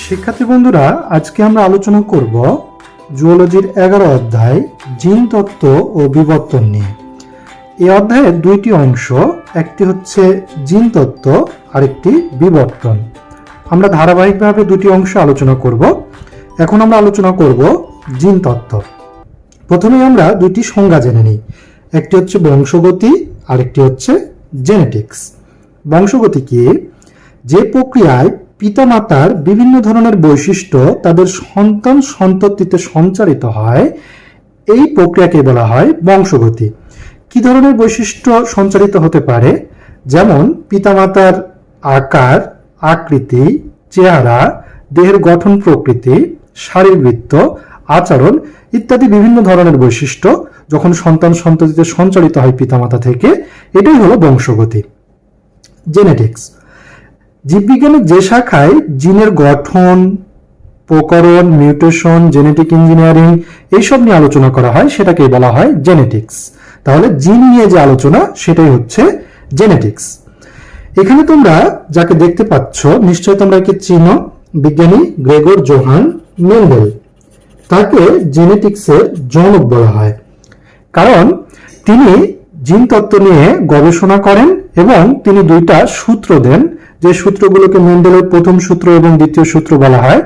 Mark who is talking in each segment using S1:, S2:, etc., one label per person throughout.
S1: শিক্ষার্থী বন্ধুরা, আজকে আমরা আলোচনা করব জুওলজির 11 অধ্যায় জিন তত্ত্ব ও বিবর্তন নিয়ে। এই অধ্যায়ের দুইটি অংশ, একটি হচ্ছে জিন তত্ত্ব, আরেকটি বিবর্তন। আমরা ধারাবাহিকভাবে দুটি অংশ আলোচনা করব। এখন আমরা আলোচনা করব জিন তত্ত্ব। প্রথমে আমরা দুটি সংজ্ঞা জেনে নিই। একটি হচ্ছে বংশগতি, আরেকটি হচ্ছে জেনেটিক্স। বংশগতি কি? যে প্রক্রিয়ায় পিতামাতার বিভিন্ন ধরনের বৈশিষ্ট্য তাদের সন্তান সন্ততিতে সঞ্চারিত হয়, এই প্রক্রিয়াকে বলা হয় বংশগতি। কি ধরনের বৈশিষ্ট্য সঞ্চারিত হতে পারে? যেমন পিতামাতার আকার, আকৃতি, চেহারা, দেহের গঠন প্রকৃতি, শারীরবৃত্ত, আচরণ ইত্যাদি বিভিন্ন ধরনের বৈশিষ্ট্য যখন সন্তান সন্ততিতে সঞ্চারিত হয় পিতামাতা থেকে, এটাই হলো বংশগতি। জেনেটিক্স জীববিজ্ঞানের যে শাখায় জিনের গঠন, প্রকরণ, মিউটেশন, জেনেটিক ইঞ্জিনিয়ারিং এইসব নিয়ে আলোচনা করা হয়, সেটাকেই বলা হয় জেনেটিক্স। তাহলে জিন নিয়ে যে আলোচনা সেটাই হচ্ছে জেনেটিক্স। এখানে তোমরা যাকে দেখতে পাচ্ছ নিশ্চয় তোমরা একে চিনো, বিজ্ঞানী গ্রেগর জোহান মেন্ডেল। তাকে জেনেটিক্সের জনক বলা হয়, কারণ তিনি জিন তত্ত্ব নিয়ে গবেষণা করেন এবং তিনি দুইটা সূত্র দেন, যে সূত্রগুলোকে মেন্ডেলের প্রথম সূত্র এবং দ্বিতীয় সূত্র বলা হয়।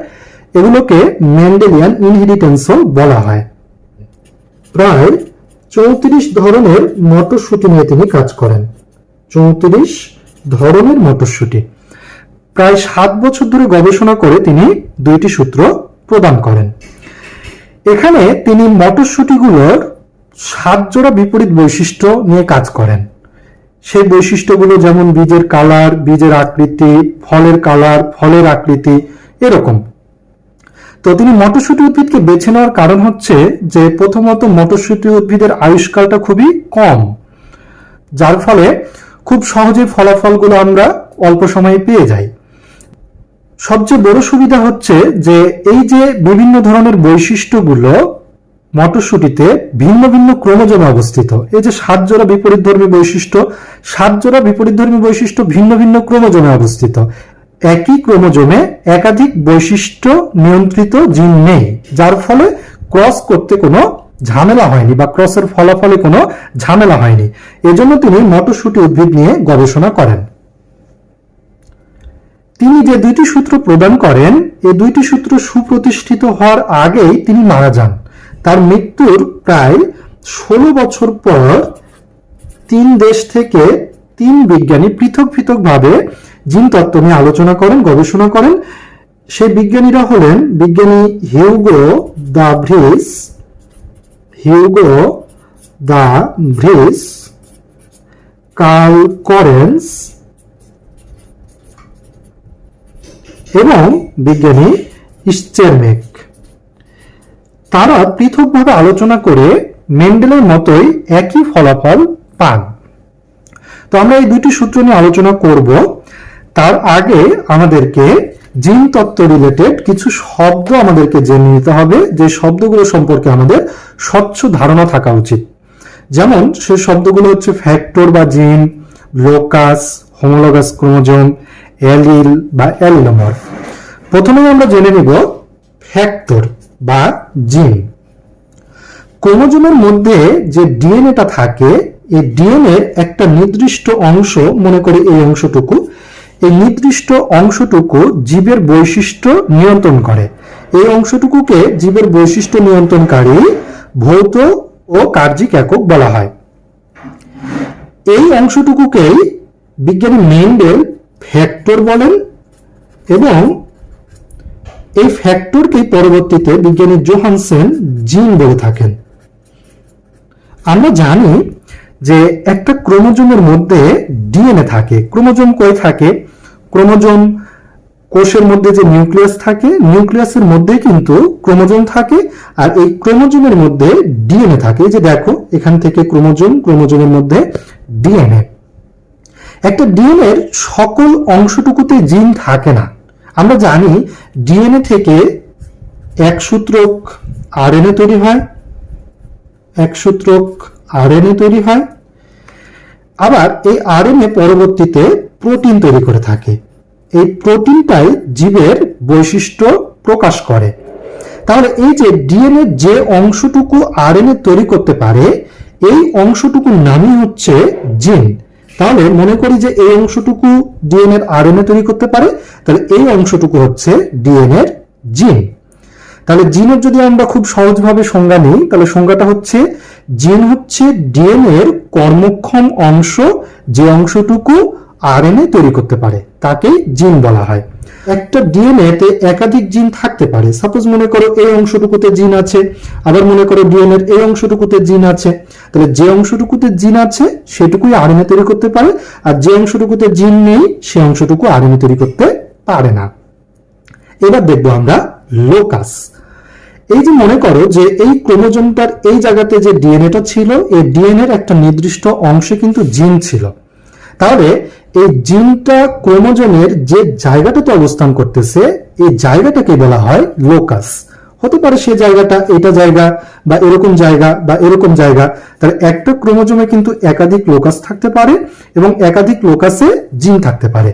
S1: এগুলোকে মেন্ডেলিয়ান ইনহেরিটেন্সও বলা হয়। প্রায় 34 ধরনের মটরশুঁটি নিয়ে তিনি কাজ করেন। 34 ধরনের মটরশুঁটি। প্রায় 7 বছর ধরে গবেষণা করে তিনি দুইটি সূত্র প্রদান করেন। এখানে তিনি মটরশুঁটিগুলোর 7 জোড়া বিপরীত বৈশিষ্ট্য নিয়ে কাজ করেন। সেই বৈশিষ্ট্যগুলো যেমন বীজের কালার, বীজের আকৃতি, ফলের কালার, ফলের আকৃতি, এরকম। তো তিনি মটরশুঁটি উদ্ভিদকে বেছে নেওয়ার কারণ হচ্ছে যে প্রথমত মটরশুঁটি উদ্ভিদের আয়ুষ্কালটা খুবই কম, যার ফলে খুব সহজে ফলাফলগুলো আমরা অল্প সময়ে পেয়ে যাই। সবচেয়ে বড় সুবিধা হচ্ছে যে এই যে বিভিন্ন ধরনের বৈশিষ্ট্যগুলো মটরশুঁটিতে ভিন্ন ভিন্ন ক্রোমোজোমে অবস্থিত। এই যে 7 জোড়া বিপরীতধর্মী বৈশিষ্ট্য, 7 জোড়া বিপরীতধর্মী বৈশিষ্ট্য ভিন্ন ভিন্ন ক্রোমোজোমে অবস্থিত। একই ক্রোমোজোমে একাধিক বৈশিষ্ট্য নিয়ন্ত্রিত জিন নেই, যার ফলে ক্রস করতে কোনো ঝামেলা হয়নি বা ক্রসের ফলাফলে কোনো ঝামেলা হয়নি। এজন্য তিনি মটরশুঁটি উদ্ভিদ নিয়ে গবেষণা করেন। তিনি যে দুইটি সূত্র প্রদান করেন, এই দুইটি সূত্র সুপ্রতিষ্ঠিত হওয়ার আগেই তিনি মারা যান। তার মৃত্যুর প্রায় 16 বছর পর 3 দেশ থেকে 3 বিজ্ঞানী পৃথক পৃথক ভাবে জিন তত্ত্ব নিয়ে আলোচনা করেন, গবেষণা করেন। সেই বিজ্ঞানীরা হলেন বিজ্ঞানী হিউগো দা ভ্রিস, কার্ল করেন্স এবং বিজ্ঞানী স্টেরমেক। তারা পৃথকভাবে আলোচনা করে মেন্ডেলের মতোই একই ফলাফল পান। তো আমরা এই দুটি সূত্র নিয়ে আলোচনা করব। তার আগে আমাদেরকে জিন তত্ত্ব রিলেটেড কিছু শব্দ আমাদেরকে জেনে নিতে হবে, যে শব্দগুলো সম্পর্কে আমাদের স্বচ্ছ ধারণা থাকা উচিত। যেমন সেই শব্দগুলো হচ্ছে ফ্যাক্টর বা জিন, লোকাস, হোমোলগাস ক্রোমোজোম, অ্যালিল বা অ্যালিলোমর্ফ। প্রথমে আমরা জেনে নিব ফ্যাক্টর বা জিন। ক্রোমোজোমের মধ্যে যে ডিএনএটা থাকে, এই ডিএনএর একটা নির্দিষ্ট অংশ, মনে করি এই অংশটুকু, এই নির্দিষ্ট অংশটুকু জীবের বৈশিষ্ট্য নিয়ন্ত্রণ করে। এই অংশটুকুকে জীবের বৈশিষ্ট্য নিয়ন্ত্রণকারী ভৌত ও কার্যিক একক বলা হয়। এই অংশটুকুকেই বিজ্ঞানী মেন্ডেল ফ্যাক্টর বলেন এবং এই ফ্যাক্টরকে পরবর্তীতে বিজ্ঞানী জোহানসেন জিন বলে থাকেন। আমরা জানি যে একটা ক্রোমোজোমের মধ্যে ডিএনএ থাকে। ক্রোমোজোম কই থাকে? ক্রোমোজোম কোষের মধ্যে যে নিউক্লিয়াস থাকে, নিউক্লিয়াসের মধ্যে কিন্তু ক্রোমোজোম থাকে, আর এই ক্রোমোজোমের মধ্যে ডিএনএ থাকে। যে দেখো এখান থেকে ক্রোমোজোম, ক্রোমোজোমের মধ্যে ডিএনএ। একটা ডিএনএর সকল অংশটুকুতে জিন থাকে না। আমরা জানি ডিএনএ থেকে একসূত্রক আরএনএ তৈরি হয়, একসূত্রক আরএনএ তৈরি হয়। আবার এই আরএনএ পরবর্তীতে প্রোটিন তৈরি করে থাকে। এই প্রোটিনটাই জীবের বৈশিষ্ট্য প্রকাশ করে। তাহলে এই যে ডিএনএ যে অংশটুকু আরএনএ তৈরি করতে পারে এই অংশটুকুর নামই হচ্ছে জিন। তাহলে মনে করি যে এই অংশটুকু ডিএনএ এর আরএনএ তৈরি করতে পারে, তাহলে এই অংশটুকু হচ্ছে ডিএনএ এর জিন। তাহলে জিনের যদি আমরা খুব সহজভাবে সংজ্ঞা নিই, তাহলে সংজ্ঞাটা হচ্ছে জিন হচ্ছে ডিএনএ এর কর্মক্ষম অংশ, যে অংশটুকু আরএনএ তৈরি করতে পারে তাকেই জিন বলা হয়। একটা ডিএনএ তে একাধিক জিন থাকতে পারে। সাপোজ মনে করো এই অংশটুকুতে জিন আছে, আবার মনে করো ডিএনএ এর এই অংশটুকুতে জিন আছে। তাহলে যে অংশটুকুতে জিন আছে সেটুকুই আরএনএ তৈরি করতে পারে, আর যে অংশটুকুতে জিন নেই সে অংশটুকু আরএনএ তৈরি করতে পারে না। এবার দেখবো আমরা লোকাস। এই যে মনে করো যে এই ক্রোমোজোমটার এই জায়গাতে যে ডিএনএটা ছিল, এই ডিএনএ এর একটা নির্দিষ্ট অংশে কিন্তু জিন ছিল। তাহলে এই জিনটা ক্রোমোজোমের যে জায়গাটাতে অবস্থান করতেছে এই জায়গাটাকে বলা হয় লোকাস। হতে পারে সে জায়গাটা এটা জায়গা বা এরকম জায়গা বা এরকম জায়গা। তাহলে একটা ক্রোমোজোমে কিন্তু একাধিক লোকাস থাকতে পারে এবং একাধিক লোকাসে জিন থাকতে পারে।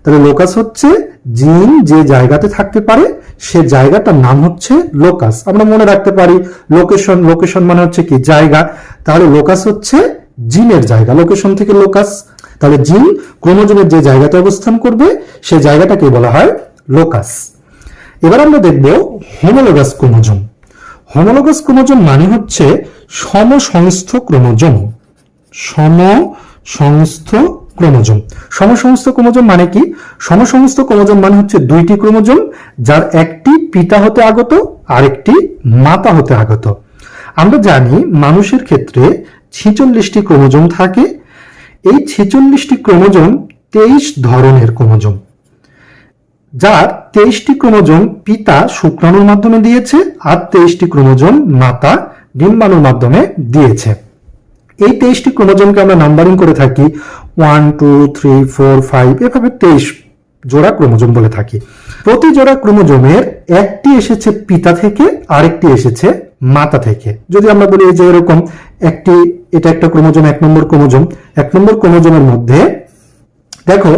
S1: তাহলে লোকাস হচ্ছে জিন যে জায়গাতে থাকতে পারে সে জায়গাটার নাম হচ্ছে লোকাস। আমরা মনে রাখতে পারি লোকেশন, লোকেশন মানে হচ্ছে কি জায়গা। তাহলে লোকাস হচ্ছে জিনের জায়গা, লোকেশন থেকে লোকাস। তাহলে জিন ক্রোমোজোমের যে জায়গাতে অবস্থান করবে সে জায়গাটাকে বলা হয় লোকাস। এবার আমরা দেখব হোমোলোগাস ক্রোমোজোম। হোমোলোগাস ক্রোমোজোম মানে হচ্ছে সমসংস্থ ক্রোমোজোম। সমসংস্থ ক্রোমোজোম। সমসংস্থ ক্রোমোজোম মানে কি? সমসংস্থ ক্রোমোজোম মানে হচ্ছে দুইটি ক্রোমোজোম যার একটি পিতা হতে আগত আরেকটি মাতা হতে আগত। আমরা জানি মানুষের ক্ষেত্রে 46টি ক্রোমোজোম থাকে। এই 46টি ক্রোমোজোম 23 ধরনের ক্রোমোজোম, যার 23টি ক্রোমোজোম পিতা শুক্রাণুর মাধ্যমে দিয়েছে আর 23টি ক্রোমোজোম মাতা ডিম্বাণুর মাধ্যমে দিয়েছে। এই 23টি ক্রোমোজোমকে আমরা নাম্বারিং করে থাকি 1 2 3 4 5 এভাবে 23 জোড়া ক্রোমোজোম বলে থাকি। প্রতি জোড়া ক্রোমোজোমের একটি এসেছে পিতা থেকে আরেকটি এসেছে মাতা থেকে। যদি আমরা বলি যে এরকম একটি, এটা একটা ক্রোমোজোম, 1 নম্বর ক্রোমোজোম, 1 নম্বর ক্রোমোজোমের মধ্যে দেখো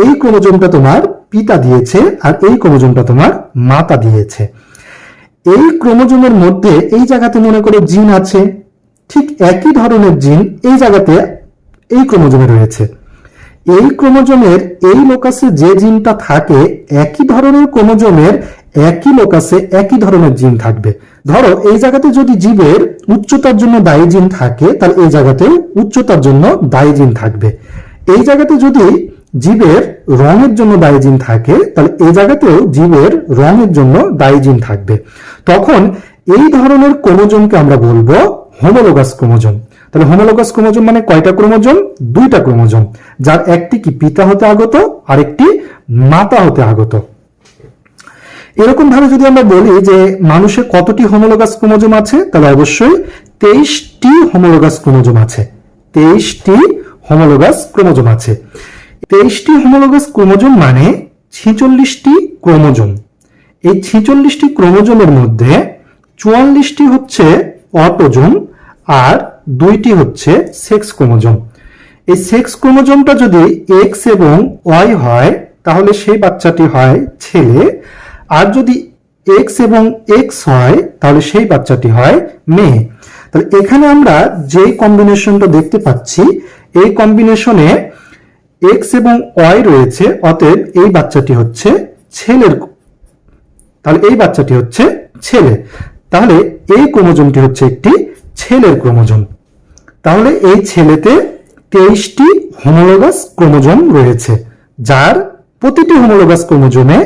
S1: এই ক্রোমোজোমটা তোমার পিতা দিয়েছে আর এই ক্রোমোজোমটা তোমার মাতা দিয়েছে। এই ক্রোমোজোমের মধ্যে এই জায়গাতে মনে করে জিন আছে, ঠিক একই ধরনের জিন এই জায়গাতে এই ক্রোমোজোমে রয়েছে। এই ক্রোমোজোমের এই লোকাসে যে জিনটা থাকে একই ধরনের ক্রোমোজোমের একই লোকাসে একই ধরনের জিন থাকবে। ধরো এই জায়গাতে যদি জীবের উচ্চতার জন্য দায়ী জিন থাকে তাহলে এই জায়গাতেও উচ্চতার জন্য দায়ী জিন থাকবে। এই জায়গাতে যদি জীবের রঙের জন্য দায়ী জিন থাকে তাহলে এই জায়গাতেও জীবের রঙের জন্য দায়ী জিন থাকবে। তখন এই ধরনের ক্রোমোজোমকে আমরা বলবো হোমোলোগাস ক্রোমোজোম। তাহলে হোমোলোগাস ক্রোমোজোম মানে কয়টা ক্রোমোজোম? দুইটা ক্রোমোজোম, যার একটি কি পিতা হতে আগত আরেকটি মাতা হতে আগত। এরকম ভাবে যদি আমরা বলি যে মানুষের কতটি হোমোলোগাস ক্রোমোজোম আছে, তাহলে অবশ্যই 23টি হোমোলোগাস ক্রোমোজোম আছে। 23টি হোমোলোগাস ক্রোমোজোম আছে। 23টি হোমোলোগাস ক্রোমোজোম মানে 46টি ক্রোমোজোম। এই 46টি ক্রোমোজোমের মধ্যে 44টি হচ্ছে অটোজোম আর 2টি হচ্ছে সেক্স ক্রোমোজোম। এই সেক্স ক্রোমোজোমটা যদি এক্স এবং ওয়াই হয় তাহলে সেই বাচ্চাটি হয় ছেলে, আর যদি এক্স এবং এক্স হয় তাহলে সেই বাচ্চাটি হয় মেয়ে। তাহলে এখানে আমরা যে কম্বিনেশনটা দেখতে পাচ্ছি এই কম্বিনেশনে এক্স এবং ওয়াই রয়েছে, অতএব এই বাচ্চাটি হচ্ছে ছেলের। তাহলে এই বাচ্চাটি হচ্ছে ছেলে, তাহলে এই ক্রোমোজোমটি হচ্ছে একটি ছেলের ক্রোমোজোম। তাহলে এই ছেলেতে 23টি হোমোলোগাস ক্রোমোজোম রয়েছে, যার প্রতিটি হোমোলোগাস ক্রোমোজোমে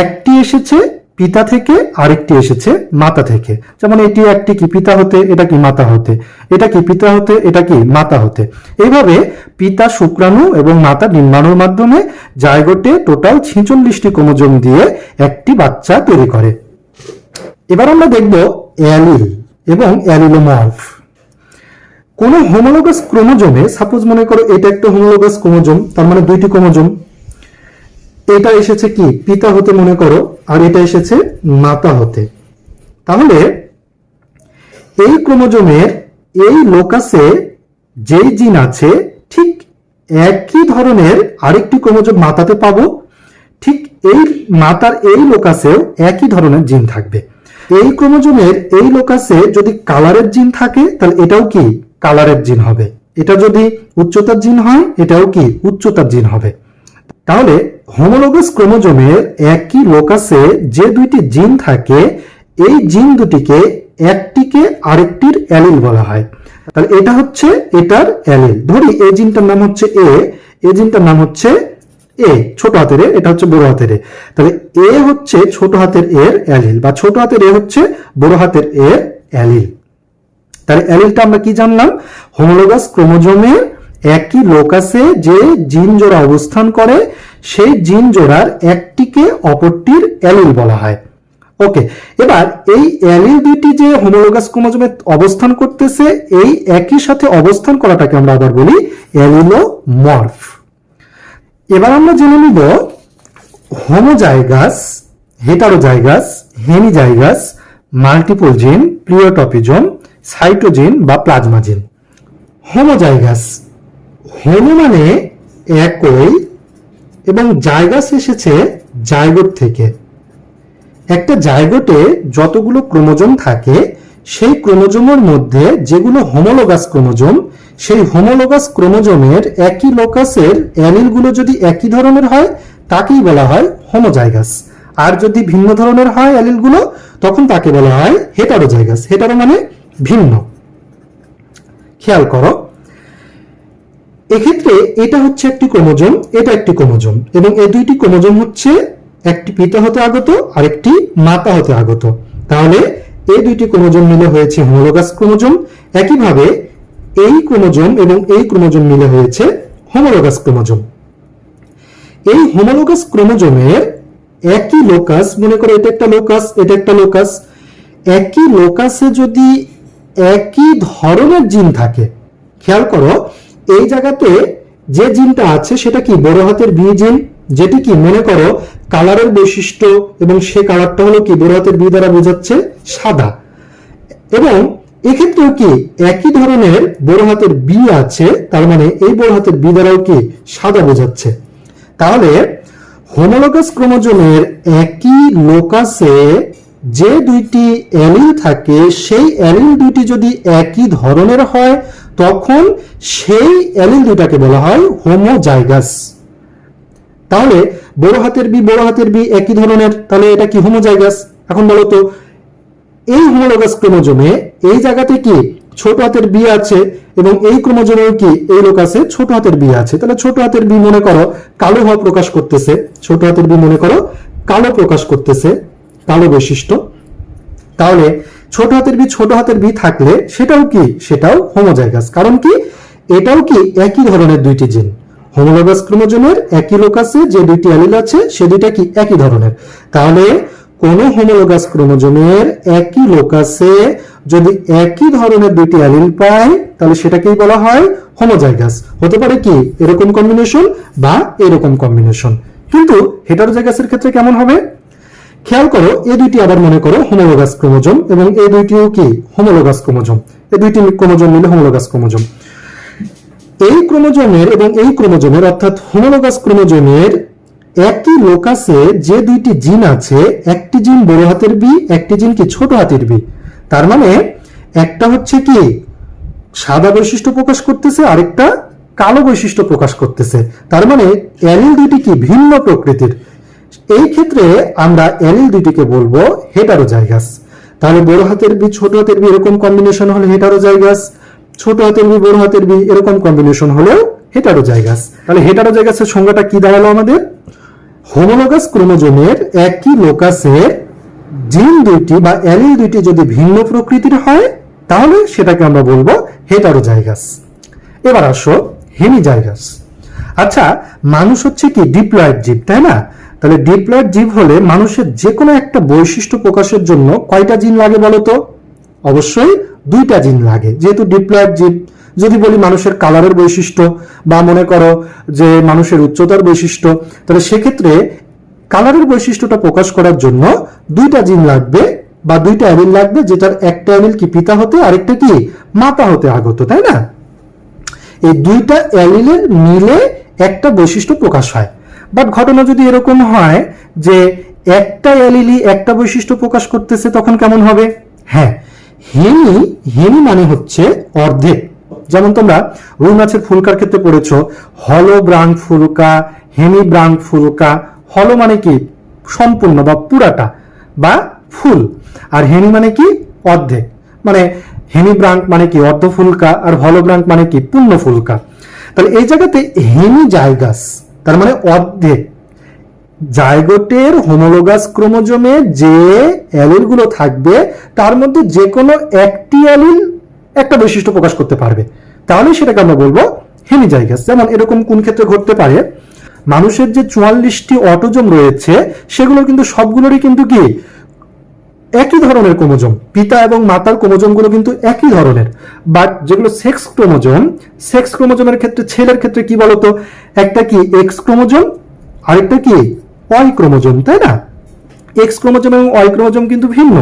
S1: একটি এসেছে পিতা থেকে আরেকটি এসেছে মাতা থেকে। যেমন এটি একটি কি পিতা হতে, এটা কি মাতা হতে, এটা কি পিতা হতে, এটা কি মাতা হতে। এইভাবে পিতা শুক্রাণু এবং মাতা ডিম্বাণুর মাধ্যমে জাইগোটে টোটাল 46টি ক্রোমোজোম দিয়ে একটি বাচ্চা তৈরি করে। এবার আমরা দেখব অ্যালিল এবং অ্যালিলোমর্ফ। কোন হোমোলোগাস ক্রোমোজোমে সাপোজ মনে করো এটা একটা হোমোলোগাস ক্রোমোজোম, তার মানে দুইটি ক্রোমোজোম, এটা এসেছে কি পিতা হতে মনে করো আর এটা এসেছে মাতা হতে। তাহলে এই ক্রোমোজোমের এই লোকাসে যেই জিন আছে ঠিক একই ধরনের আরেকটি ক্রোমোজোম মাতাতে পাবো, ঠিক এই মাতার এই লোকাসেও একই ধরনের জিন থাকবে। এই ক্রোমোজোমের এই লোকাসে যদি কালারের জিন থাকে তাহলে এটাও কি কালারের জিন হবে, এটা যদি উচ্চতার জিন হয় এটাও কি উচ্চতার জিন হবে। তাহলে হোমোলোগাস ক্রোমোজোমের একই লোকাসে যে দুইটি জিন থাকে এই জিন দুটিকে একটিকে আরেকটির অ্যালিল বলা হয়। তাহলে এটা হচ্ছে এটার অ্যালিল। ধরি এই জিনটার নাম হচ্ছে এ, এই জিনটার নাম হচ্ছে এ, ছোট হাতের এ, এটা হচ্ছে বড় হাতের এ। তাহলে এ হচ্ছে ছোট হাতের এর অ্যালিল, বা ছোট হাতের এ হচ্ছে বড় হাতের এর অ্যালিল। তাহলে অ্যালিলটা আমরা কি জানলাম? হোমোলোগাস ক্রোমোজোমের একই লোকাসে যে জিন জোড়া অবস্থান করে সেই জিন জোড়ার একটিকে অপরটির অ্যালিল বলা হয়। ওকে, এবার এই অ্যালিল দুইটি যে হোমোলোগাস ক্রোমোজোমে অবস্থান করতেছে এই একই সাথে অবস্থান করাটাকে আমরা আবার বলি অ্যালিলোমর্ফ। এবার আমরা জেনে নিব হোমোজাইগাস, হেটারোজাইগাস, হেমিজাইগাস, মাল্টিপল জিন, প্লিওটপিজম, সাইটোজিন বা প্লাজমা জিন। হোমোজাইগাস, হোমো মানে একই এবং জাইগাস এসেছে জাইগোট থেকে। একটা জাইগোটে যতগুলো ক্রোমোজোম থাকে সেই ক্রোমোজোমের মধ্যে যেগুলো হোমোলোগাস ক্রোমোজোম সেই হোমোলোগাস ক্রোমোজোমের একই লোকাসের অ্যালিলগুলো যদি একই ধরনের হয় তাকেই বলা হয় হোমোজাইগাস, আর যদি ভিন্ন ধরনের হয় অ্যালিলগুলো তখন তাকে বলা হয় হেটারোজাইগাস। হেটারো মানে ভিন্ন। খেয়াল করো, এক্ষেত্রে এটা হচ্ছে একটি ক্রোমোজোম, এটা একটি ক্রোমোজোম, এবং এই দুইটি ক্রোমোজোম হচ্ছে একটি পিতা হতে আগত আর একটি মাতা হতে আগত। তাহলে এই দুইটি ক্রোমোজোম মিলে হয়েছে হোমোলোগাস ক্রোমোজোম। একইভাবে এই ক্রোমোজোম এবং এই ক্রোমোজোম মিলে হয়েছে হোমোলোগাস ক্রোমোজোম। এই হোমোলোগাস ক্রোমোজোমের একই লোকাস, মনে করো এটা একটা লোকাস, এটা একটা লোকাস, একই লোকাসে যদি একই ধরনের জিন থাকে, খেয়াল করো এই জায়গাতে যে জিনটা আছে সেটা কি বড় হাতের বি জিন, যেটি কি মনে করো কালারের বৈশিষ্ট্য, এবং সে কালারটা হলো কি বড় হাতের বি দ্বারা বোঝাচ্ছে সাদা, এবং এক্ষেত্রেও কি একই ধরনের বড় হাতের বি আছে, তার মানে এই বড় হাতের বি দ্বারাও কি সাদা বোঝাচ্ছে। তাহলে হোমোলোগাস ক্রোমোজোমের একই লোকাসে যে দুইটি অ্যালিল থাকে সেই অ্যালিল দুইটি যদি একই ধরনের হয় তখন সেই অ্যালিল দুইটাকে বলা হয় হোমোজাইগাস। তাহলে বড় হাতের বি একই ধরনের, তাহলে এটা কি হোমোজাইগাস। এখন বলো তো এই হোমোলোগাস ক্রোমোজোমে এই জায়গাতে কি ছোট হাতের বি আছে এবং এই ক্রোমোজোমেও কি এই লোকাসে ছোট হাতের বি আছে, তাহলে ছোট হাতের বি মনে করো কালো হওয়া প্রকাশ করতেছে, ছোট হাতের বি মনে করো কালো প্রকাশ করতেছে, কালো বৈশিষ্ট্য। তাহলে ছোট হাতের বি থাকলে সেটাও কি সেটাও হোমোজাইগাস, কারণ কি এটাও কি একই ধরনের দুইটি জিন। হোমোলোগাস ক্রোমোজোমের একই লোকাসে যে দুইটি অ্যালিল আছে সে দুইটা কি একই ধরনের। তাহলে কোন হোমোলোগাস ক্রোমোজোমের একই লোকাসে যদি একই ধরনের দুইটি অ্যালিল পায় তাহলে সেটাকেই বলা হয় হোমোজাইগাস। হতে পারে কি এরকম কম্বিনেশন বা এরকম কম্বিনেশন। কিন্তু হেটারোজাইগাসের ক্ষেত্রে কেমন হবে? খেয়াল করো এই দুইটি আবার মনে করো হোমোলোগাস ক্রোমোজোম এবং এই দুইটিও কি হোমোলোগাস ক্রোমোজোম, এই দুইটি ক্রোমোজোম মিলে হোমোলোগাস ক্রোমোজোম। এই ক্রোমোজোমের এবং এই ক্রোমোজোমের অর্থাৎ হোমোলোগাস ক্রোমোজোমের একই লোকাসে যে দুইটি জিন আছে, একটি জিন বড় হাতের বি, একটি জিন কি ছোট হাতের বি। তার মানে একটা হচ্ছে কি সাদা বৈশিষ্ট্য প্রকাশ করতেছে, আরেকটা কালো বৈশিষ্ট্য প্রকাশ করতেছে। তার মানে অ্যালিল দুইটি কি ভিন্ন প্রকৃতির। এই ক্ষেত্রে আমরা অ্যালিল দুইটিকে বলবো হেটারোজাইগাস। তাহলে বড় হাতের বি ছোট হাতের বি এরকম কম্বিনেশন হলে হেটারোজাইগাস, ছোট হাতের বি বড় হাতের বি এরকম কম্বিনেশন হলেও হেটারোজাইগাস। তাহলে হেটারোজাইগাসের সংজ্ঞাটা কি দাঁড়ালো আমাদের? হোমোলোগাস ক্রোমোজোমের একই লোকাসের জিন দুইটি বা অ্যালিল দুইটি যদি ভিন্ন প্রকৃতির হয় তাহলে সেটাকে আমরা বলবো হেটারোজাইগাস। এবার আসো হেমিজাইগাস। আচ্ছা, মানুষ হচ্ছে কি ডিপ্লয়েড জীব, তাই না? তাহলে ডিপ্লয়েড জীব হলে মানুষের যে কোনো একটা বৈশিষ্ট্য প্রকাশের জন্য কয়টা জিন লাগে বলতো? অবশ্যই দুইটা জিন লাগে, যেহেতু ডিপ্লয়েড জীব। যদি বলি মানুষের কালারের বৈশিষ্ট্য বা মনে করো যে মানুষের উচ্চতার বৈশিষ্ট্য, তাহলে সেক্ষেত্রে কালারের বৈশিষ্ট্যটা প্রকাশ করার জন্য দুইটা জিন লাগবে বা দুইটা অ্যালিল লাগবে, যেটার একটা অ্যালিল কি পিতা হতে আরেকটা কি মাতা হতে আগত, তাই না? এই দুইটা অ্যালিলের মিলে একটা বৈশিষ্ট্য প্রকাশ হয়। বাট ঘটনা যদি এরকম হয় যে একটা অ্যালিলি একটা বৈশিষ্ট্য প্রকাশ করতেছে, তখন কেমন হবে? হ্যাঁ, হেমি মানে হচ্ছে অর্ধেক। যেমন তোমরা রুই মাছের ফুলকার ক্ষেত্রে পড়েছো, হলো ব্রাঙ্ক ফুলকা, হেমি ব্রাঙ্ক ফুলকা। হলো মানে কি? সম্পূর্ণ বা পুরাটা বা ফুল, আর হেমি মানে কি? অর্ধেক। মানে হেমি ব্রাঙ্ক মানে কি? অর্ধ ফুলকা, আর হলো ব্রাঙ্ক মানে কি? পূর্ণ ফুলকা। তাহলে এই জায়গাতে হেমি জাইগাস তার মানে অর্ধেক। জাইগোটের হোমোলোগাস ক্রোমোজোমে যে অ্যালিলগুলো থাকবে তার মধ্যে যে কোনো একটি অ্যালিল একটা বৈশিষ্ট্য প্রকাশ করতে পারবে, তাহলে সেটাকে আমরা বলবো হেমিজাইগাস। যেমন এরকম কোন ক্ষেত্রে ঘটতে পারে? মানুষের যে 44টি অটোজোম রয়েছে সেগুলো কিন্তু সবগুলোরই কিন্তু কি একই ধরনের ক্রোমোজোম, পিতা এবং মাতার ক্রোমোজোমগুলো কিন্তু একই ধরনের। বাট যেগুলো সেক্স ক্রোমোজোমের ক্ষেত্রে, ছেলের ক্ষেত্রে কি বলতো, একটা কি এক্স ক্রোমোজোম, আরেকটা কি ওয়াই ক্রোমোজোম, তাই না? এক্স ক্রোমোজোম এবং ওয়াই ক্রোমোজোম কিন্তু ভিন্ন।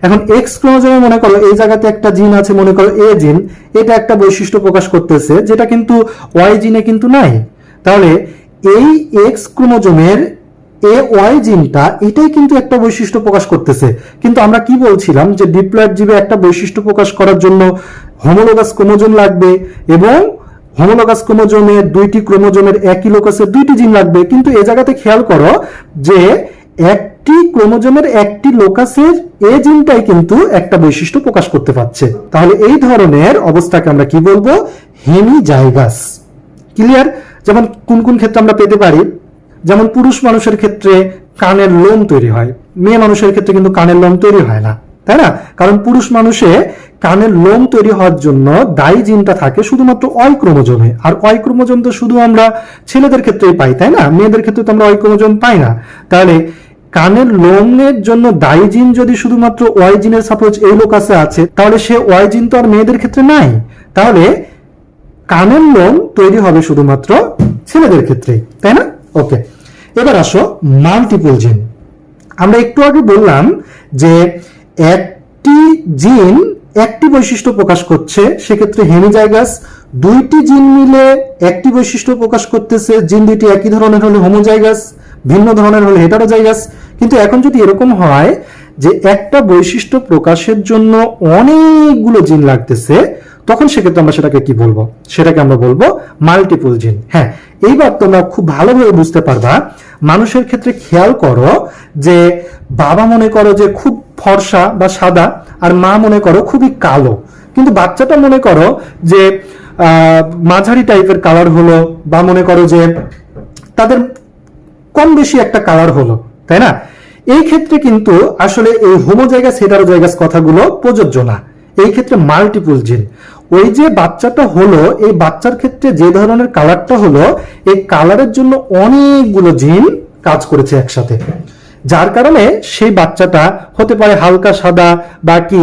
S1: এখন এক্স ক্রোমোজোমে মনে করো এই জায়গাতে একটা জিন আছে, মনে করো এ জিন, এটা একটা বৈশিষ্ট্য প্রকাশ করতেছে যেটা কিন্তু ওয়াই জিনে কিন্তু নাই। তাহলে এই এক্স ক্রোমোজোমের এ ওয়াই জিনটা এটাই কিন্তু একটা বৈশিষ্ট্য প্রকাশ করতেছে। কিন্তু আমরা কি বলছিলাম যে ডিপ্লয়েড জীবে একটা বৈশিষ্ট্য প্রকাশ করার জন্য হোমোলোগাস ক্রোমোজোম লাগবে, এবং হোমোলোগাস ক্রোমোজোমের দুইটি ক্রোমোজোমের একই লোকাসের দুইটি জিন লাগবে। কিন্তু এই জায়গাতে খেয়াল করো যে একটি ক্রোমোজোমের একটি লোকাসের এ জিনটাই কিন্তু একটা বৈশিষ্ট্য প্রকাশ করতে পারছে। তাহলে এই ধরনের অবস্থাকে আমরা কি বলবো? হেমিজাইগাস। ক্লিয়ার? যেমন কোন কোন ক্ষেত্রে আমরা পেতে পারি? যেমন পুরুষ মানুষের ক্ষেত্রে কানের লোম তৈরি হয়, মেয়ে মানুষের ক্ষেত্রে কিন্তু কানের লোম তৈরি হয় না, তাই না? কারণ পুরুষ মানুষে কানের লোম তৈরি হওয়ার জন্য দায়ী জিনটা থাকে শুধুমাত্র ওয়াই ক্রোমোজোমে, আর ওয়াই ক্রোমোজোম তো শুধু আমরা ছেলেদের ক্ষেত্রেই পাই, তাই না? মেয়েদের ক্ষেত্রে তো আমরা ওয়াই ক্রোমোজোম পাই না। তাহলে কানের লোমের জন্য দায়ী জিন যদি শুধুমাত্র ওয়াই জিনের সাপোজ এই লোকাসে আছে, তাহলে সে ওয়াই জিন তো আর মেয়েদের ক্ষেত্রে নাই। তাহলে কানের লোম তৈরি হবে শুধুমাত্র ছেলেদের ক্ষেত্রেই, তাই না? ওকে, এবার আসো মাল্টিপল জিন। আমরা একটু আগে বললাম যে একটি জিন একটি বৈশিষ্ট্য প্রকাশ করছে, সেক্ষেত্রে হেমিজাইগাস। দুইটি জিন মিলে একটি বৈশিষ্ট্য প্রকাশ করতেছে, জিন দুইটি একই ধরনের হলে হোমোজাইগাস, ভিন্ন ধরনের হলে হেটারোজাইগাস। কিন্তু এখন যদি এরকম হয় যে একটা বৈশিষ্ট্য প্রকাশের জন্য অনেকগুলো জিন লাগতেছে, তখন সেক্ষেত্রে আমরা সেটাকে কি বলবো? সেটাকে আমরা বলবো মাল্টিপল জিন। হ্যাঁ, এইবার তোমরা খুব ভালোভাবে বুঝতে পারবা। মানুষের ক্ষেত্রে খেয়াল করো যে বাবা মনে করো যে খুব ফর্সা বা সাদা, আর মা মনে করো খুবই কালো, কিন্তু বাচ্চাটা মনে করো যে মাঝারি টাইপের কালার হলো, বা মনে করো যে তাদের কম বেশি একটা কালার হলো, তাই না? এই ক্ষেত্রে কিন্তু আসলে এই হোমোজাইগাস হেটারোজাইগাস কথাগুলো প্রযোজ্য না। এই ক্ষেত্রে মাল্টিপল জিন, ওই যে বাচ্চাটা হলো, এই বাচ্চার ক্ষেত্রে যে ধরনের কালারটা হলো, এই কালারের জন্য অনেকগুলো জিন কাজ করেছে একসাথে, যার কারণে সেই বাচ্চাটা হতে পারে হালকা সাদা, বা কি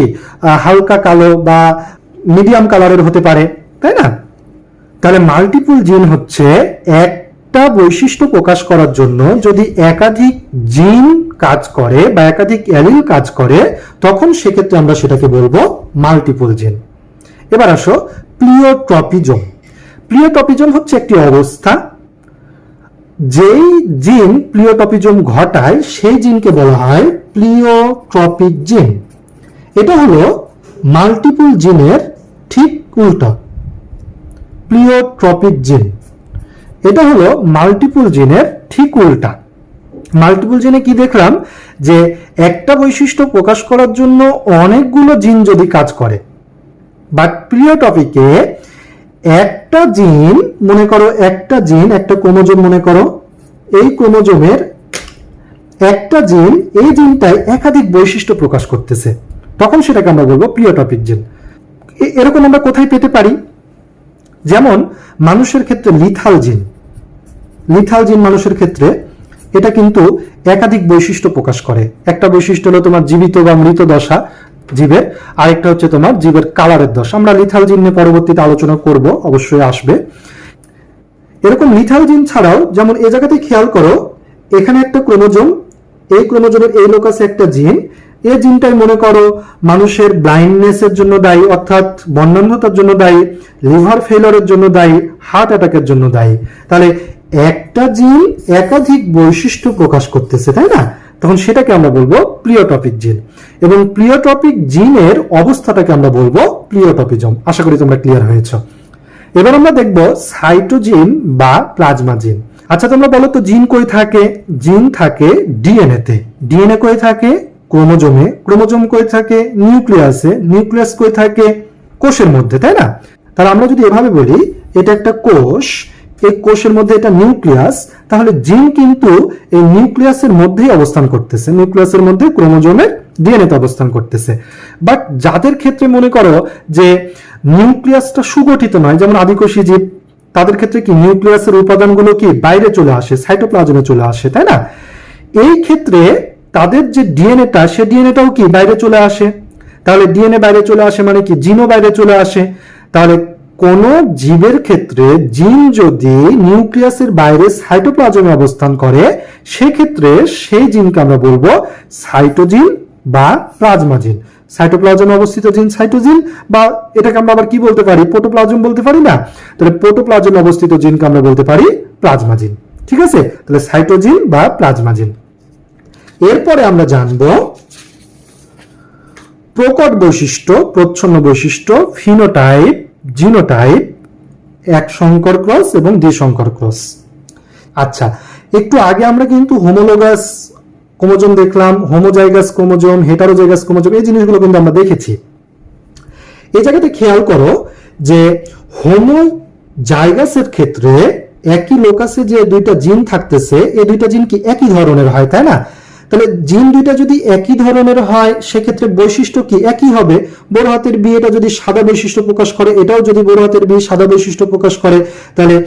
S1: হালকা কালো, বা মিডিয়াম কালারের হতে পারে, তাই না? তাহলে মাল্টিপল জিন হচ্ছে একটা বৈশিষ্ট্য প্রকাশ করার জন্য যদি একাধিক জিন কাজ করে বা একাধিক অ্যালিল কাজ করে, তখন সেক্ষেত্রে আমরা সেটাকে বলবো মাল্টিপল জিন। এবার আসো প্লিওট্রপিজম। প্লিওট্রপিজম হচ্ছে একটি অবস্থা, যেই জিন প্লিওট্রপিজম ঘটায় সেই জিনকে বলা হয় প্লিওট্রপিক জিন। এটা হলো মাল্টিপল জিনের ঠিক উল্টা। প্লিওট্রপিক জিন এটা হলো মাল্টিপল জিনের ঠিক উল্টা। মাল্টিপল জিনে কি দেখলাম যে একটা বৈশিষ্ট্য প্রকাশ করার জন্য অনেকগুলো জিন যদি কাজ করে, বাট প্লিওট্রপিকে একটা জিন মনে করো, একটা জিন একটা ক্রোমোজোম মনে করো, এই ক্রোমোজোমের একটা জিন, এই জিনটাই একাধিক বৈশিষ্ট্য প্রকাশ করতেছে, তখন সেটাকে আমরা বলবো প্লিওট্রপিক জিন। এরকম আমরা কোথায় পেতে পারি? যেমন মানুষের ক্ষেত্রে লিথাল জিন মানুষের ক্ষেত্রে এটা কিন্তু একাধিক বৈশিষ্ট্য প্রকাশ করে। একটা বৈশিষ্ট্য হলো তোমার জীবিত বা মৃত দশা জীবের, আরেকটা হচ্ছে তোমার জীবের কালারের দশা। আমরা লিথাল জিন নিয়ে পরবর্তীতে আলোচনা করব, অবশ্যই আসবে। এরকম লিথাল জিন ছাড়াও যেমন এই জায়গাতে খেয়াল করো, এখানে একটা ক্রোমোজোম, এই ক্রোমোজোমের এই লোকাসে একটা জিন, এই জিনটাই মনে করো মানুষের ব্লাইন্ডনেসের জন্য দায়ী, অর্থাৎ বর্ণান্ধতার জন্য দায়ী, লিভার ফেইলিওরের জন্য দায়ী, হার্ট অ্যাটাকের জন্য দায়ী। তাহলে একটা জিন একাধিক বৈশিষ্ট্য প্রকাশ করতেছে, তাই না? তখন সেটাকে আমরা বলবো প্লিওটপিক জিন, এবং প্লিওটপিক জিনের অবস্থাটাকে আমরা বলবো প্লিওটপিজম। আশা করি তোমরা ক্লিয়ার হয়েছে। এবার আমরা দেখব সাইটোজিন বা প্লাজমা জিন। আচ্ছা তোমরা বলো তো জিন কই থাকে? জিন থাকে ডিএনএ তে। ডিএনএ কই থাকে? ক্রোমোজোমে। ক্রোমোজোম কই থাকে? নিউক্লিয়াসে। নিউক্লিয়াস কই থাকে? কোষের মধ্যে, তাই না? তাহলে আমরা যদি এভাবে বলি এটা একটা কোষ, এই কোষের মধ্যে এটা নিউক্লিয়াস, তাহলে জিন কিন্তু এই নিউক্লিয়াসের মধ্যেই অবস্থান করতেছে, নিউক্লিয়াসের মধ্যে ক্রোমোজোমের ডিএনএ তে অবস্থান করতেছে। বাট যাদের ক্ষেত্রে মনে করো যে নিউক্লিয়াসটা সুগঠিত নয়, যেমন আদিকোষী জীব, তাদের ক্ষেত্রে কি নিউক্লিয়াসের উপাদানগুলো কি বাইরে চলে আসে, সাইটোপ্লাজমে চলে আসে, তাই না? এই ক্ষেত্রে তাদের যে ডিএনএটা, সে ডিএনএটাও কি বাইরে চলে আসে। তাহলে ডিএনএ বাইরে চলে আসে মানে কি জিনও বাইরে চলে আসে। তাহলে কোন জীবের ক্ষেত্রে জিন যদি নিউক্লিয়াসের বাইরে সাইটোপ্লাজমে অবস্থান করে, সেক্ষেত্রে সেই জিনকে আমরা বলবো সাইটোজিন বা প্লাজমা জিন। সাইটোপ্লাজমে অবস্থিত জিন সাইটোজিন, বা এটাকে আমরা আবার কি বলতে পারি? প্রোটোপ্লাজম বলতে পারি না? তাহলে প্রোটোপ্লাজমে অবস্থিত জিনকে আমরা বলতে পারি প্লাজমা জিন। ঠিক আছে, তাহলে সাইটোজিন বা প্লাজমা জিন। এরপরে আমরা জানবো প্রকট বৈশিষ্ট্য, প্রচ্ছন্ন বৈশিষ্ট্য, ফিনোটাইপ, জিনোটাইপ, এক সংকর ক্রস এবং দ্বিসংকর ক্রস। আচ্ছা, একটু আগে আমরা কিন্তু হোমোলোগাস ক্রোমোজোম দেখলাম, হোমোজাইগাস ক্রোমোজোম, হেটারোজাইগাস ক্রোমোজোম, এই জিনিসগুলো কিন্তু আমরা দেখেছি। এই জায়গাতে খেয়াল করো যে হোমোজাইগাসের ক্ষেত্রে একই লোকাসে যে দুইটা জিন থাকতেছে, এই দুইটা জিন কি একই ধরনের হয়, তাই না? তাহলে জিন দুইটা যদি একই ধরনের হয়, সেক্ষেত্রে বৈশিষ্ট্য কি একই হবে। বড় হাতের বি এটা যদি সাদা বৈশিষ্ট্য প্রকাশ করে, এটাও যদি বড় হাতের বি সাদা বৈশিষ্ট্য প্রকাশ করে, তাহলে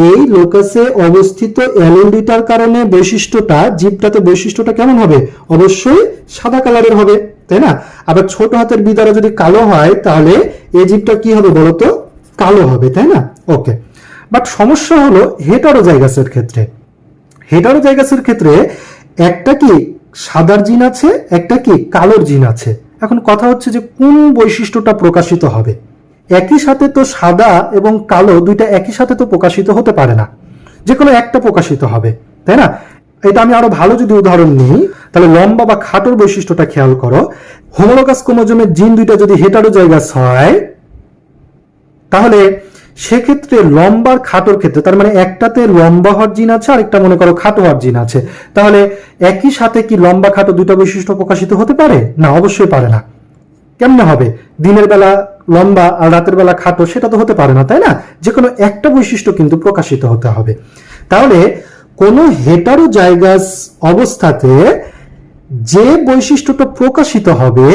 S1: এই লোকাসে অবস্থিত অ্যালিল দুইটার কারণে বৈশিষ্ট্যটা, জীবটাতে বৈশিষ্ট্যটা কেমন হবে? অবশ্যই সাদা কালারের হবে, তাই না? আবার ছোট হাতের বি দ্বারা যদি কালো হয়, তাহলে এই জীবটা কি হবে বলতো? কালো হবে, তাই না? ওকে। বাট সমস্যা হলো হেটারোজাইগাসের ক্ষেত্রে। হেটারোজাইগাসের ক্ষেত্রে একটা কি সাদার জিন আছে, একটা কি কালোর জিন আছে। এখন কথা হচ্ছে যে কোন বৈশিষ্ট্যটা প্রকাশিত হবে। একই সাথে তো সাদা এবং কালো দুইটা একই সাথে তো প্রকাশিত হতে পারে না, যে কোনো একটা প্রকাশিত হবে, তাই না? এটা আমি আরো ভালো যদি উদাহরণ নিই, তাহলে লম্বা বা খাটোর বৈশিষ্ট্যটা খেয়াল করো। হোমোলোগাস ক্রোমোজোমের জিন দুইটা যদি হেটারোজাইগাস হয়, তাহলে সেক্ষেত্রে লম্বার খাটোর ক্ষেত্রে, তার মানে একটাতে লম্বা হওয়ার জিন আছে আর একটা মনে করো খাটো হওয়ার জিন আছে, তাহলে একই সাথে কি লম্বা খাটো দুইটা বৈশিষ্ট্য প্রকাশিত হতে পারে? না, অবশ্যই পারে না। কেমনে হবে? দিনের বেলা লম্বা আর রাতের বেলা খাটো, সেটা তো হতে পারে না, তাই না? যে কোনো একটা বৈশিষ্ট্য কিন্তু প্রকাশিত হতে হবে। তাহলে কোন হেটারোজাইগাস অবস্থাতে যে বৈশিষ্ট্যটা প্রকাশিত হবে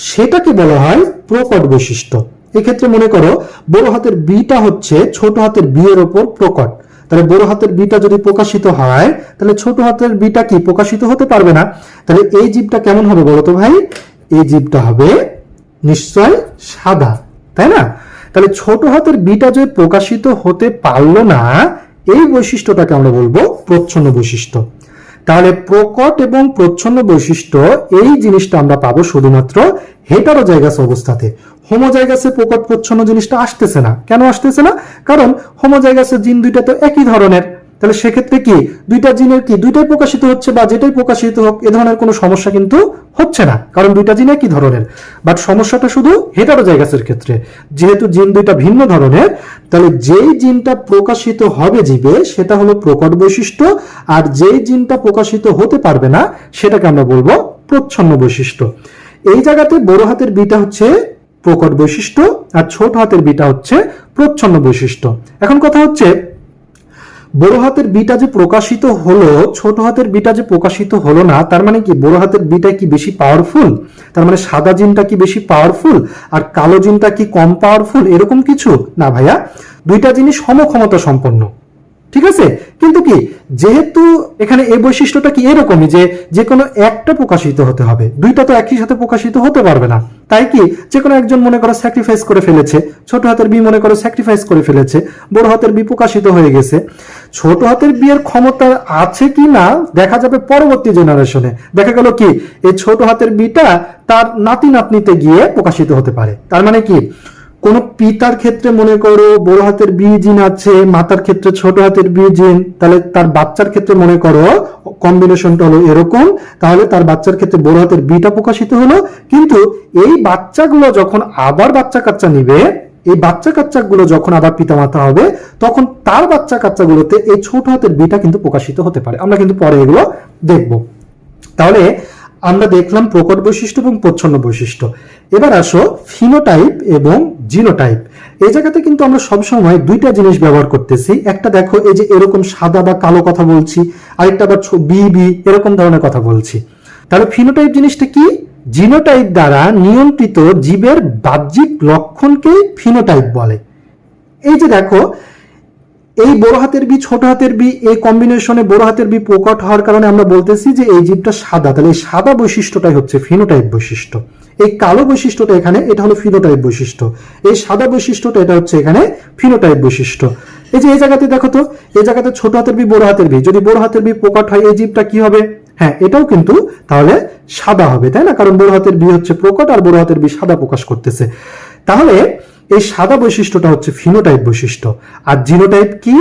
S1: সেটাকে বলা হয় প্রকট বৈশিষ্ট্য। এক্ষেত্রে মনে করো বড় হাতের বিটা হচ্ছে ছোট হাতের বি এর উপর প্রকট। তাহলে বড় হাতের বিটা যদি প্রকাশিত হয়, তাহলে ছোট হাতের বিটা কি প্রকাশিত হতে পারবে না। তাহলে এই জীবটা কেমন হবে বলতো ভাই? এই জীবটা হবে নিশ্চয় সাদা, তাই না? তাহলে ছোট হাতের বিটা যে প্রকাশিত হতে পারলো না, এই বৈশিষ্ট্যটাকে আমরা বলবো প্রচ্ছন্ন বৈশিষ্ট্য। তাহলে প্রকট এবং প্রচ্ছন্ন বৈশিষ্ট্য এই জিনিসটা আমরা পাবো শুধুমাত্র হেটারোজাইগাস অবস্থাতে। হোমোজাইগাসে প্রকট প্রচ্ছন্ন জিনিসটা আসতেছে না। কেন আসতেছে না? কারণ হোমোজাইগাসের জিন দুইটা তো একই ধরনের। তাহলে সেক্ষেত্রে কি দুইটা জিনের কি দুইটাই প্রকাশিত হচ্ছে, বা যেটাই প্রকাশিত হোক এ ধরনের কোনো সমস্যা কিন্তু হচ্ছে না, কারণ দুইটা জিন একই ধরনের। বাট সমস্যাটা শুধু হেটারোজাইগাসের ক্ষেত্রে, যেহেতু জিন দুইটা ভিন্ন ধরনের, তাহলে যেই জিনটা প্রকাশিত হবে জীবে সেটা হলো প্রকট বৈশিষ্ট্য, আর যেই জিনটা প্রকাশিত হতে পারবে না সেটাকে আমরা বলবো প্রচ্ছন্ন বৈশিষ্ট্য। এই জায়গাতে বড় হাতের বিটা হচ্ছে প্রকট বৈশিষ্ট্য আর ছোট হাতের বিটা হচ্ছে প্রচ্ছন্ন বৈশিষ্ট্য। এখন কথা হচ্ছে বড় হাতের বিটা যে প্রকাশিত হলো, ছোট হাতের বিটা যে প্রকাশিত হলো না, তার মানে কি বড় হাতের বিটা কি বেশি পাওয়ারফুল? তার মানে সাদা জিনটা কি বেশি পাওয়ারফুল আর কালো জিনটা কি কম পাওয়ারফুল? এরকম কিছু না ভাইয়া, দুইটা জিনিস সমক্ষমতা সম্পন্ন। ঠিক আছে, কিন্তু কি যেহেতু এখানে এই বৈশিষ্ট্যটা কি এরকমই যে কোনো একটা প্রকাশিত হতে হবে, দুইটা তো একই সাথে প্রকাশিত হতে পারবে না। তাই কি যে কোনো একজন মনে করো স্যাক্রিফাইস করে ফেলেছে, ছোট হাতের বি মনে করো স্যাক্রিফাইস করে ফেলেছে, বড় হাতের বি প্রকাশিত হয়ে গেছে। ছোট হাতের বিয়ের ক্ষমতা আছে কি না দেখা যাবে পরবর্তী জেনারেশনে। দেখা গেল কি এই ছোট হাতের বিটা তার নাতি নাতনিতে গিয়ে প্রকাশিত হতে পারে। তার মানে কি কোন পিতার ক্ষেত্রে মনে করো বড় হাতের বি জিন আছে, মাতার ক্ষেত্রে ছোট হাতের বি জিন, তাহলে তার বাচ্চার ক্ষেত্রে মনে করো কম্বিনেশনটা হলো এরকম, তাহলে তার বাচ্চার ক্ষেত্রে বড় হাতের বিটা প্রকাশিত হলো। কিন্তু এই বাচ্চাগুলো যখন আবার বাচ্চা কাচ্চা নিবে, এই বাচ্চা কাচ্চাগুলো যখন আবার পিতামাতা হবে, তখন তার বাচ্চা কাচ্চাগুলোতে এই ছোট হাতের বিটা কিন্তু প্রকাশিত হতে পারে। আমরা কিন্তু পরে এগুলো দেখব। তাহলে আমরা দেখলাম প্রকট বৈশিষ্ট্য এবং প্রচ্ছন্ন বৈশিষ্ট্য। এবার আসো ফিনোটাইপ এবং জিনোটাইপ। এই জায়গাতে কিন্তু আমরা সবসময় দুইটা জিনিস ব্যবহার করতেছি। একটা দেখো এই যে এরকম সাদা বা কালো কথা বলছি, আরেকটা আবার বি বি এরকম ধরনের কথা বলছি। তাহলে ফিনোটাইপ জিনিসটা কি? জিনোটাইপ দ্বারা নিয়ন্ত্রিত জীবের বাহ্যিক লক্ষণকে ফিনোটাইপ বলে। এই যে দেখো এই বড় হাতের বি ছোট হাতের বি এই কম্বিনেশনে বড় হাতের বি প্রকট হওয়ার কারণে আমরা বলতেছি যে এই জীবটা সাদা, তাহলে এই সাদা বৈশিষ্ট্যটাই হচ্ছে ফিনোটাইপ বৈশিষ্ট্য। এই কালো বৈশিষ্ট্যটা এখানে এটা হলো ফিনোটাইপ বৈশিষ্ট্য, এই সাদা বৈশিষ্ট্যটা এটা হচ্ছে এখানে ফিনোটাইপ বৈশিষ্ট্য। এই যে এই জায়গাতে দেখো তো, এই জায়গাতে ছোট হাতের বি বড় হাতের বি, যদি বড় হাতের বি প্রকট হয় এই জীবটা কি হবে? হ্যাঁ, এটাও কিন্তু তাহলে সাদা হবে, তাই না? কারণ বড় হাতের বি হচ্ছে প্রকট আর বড় হাতের বি সাদা প্রকাশ করতেছে। তাহলে এই সাদা বৈশিষ্ট্যটা হচ্ছে ফিনোটাইপ বৈশিষ্ট্য। আর জিনোটাইপ কি?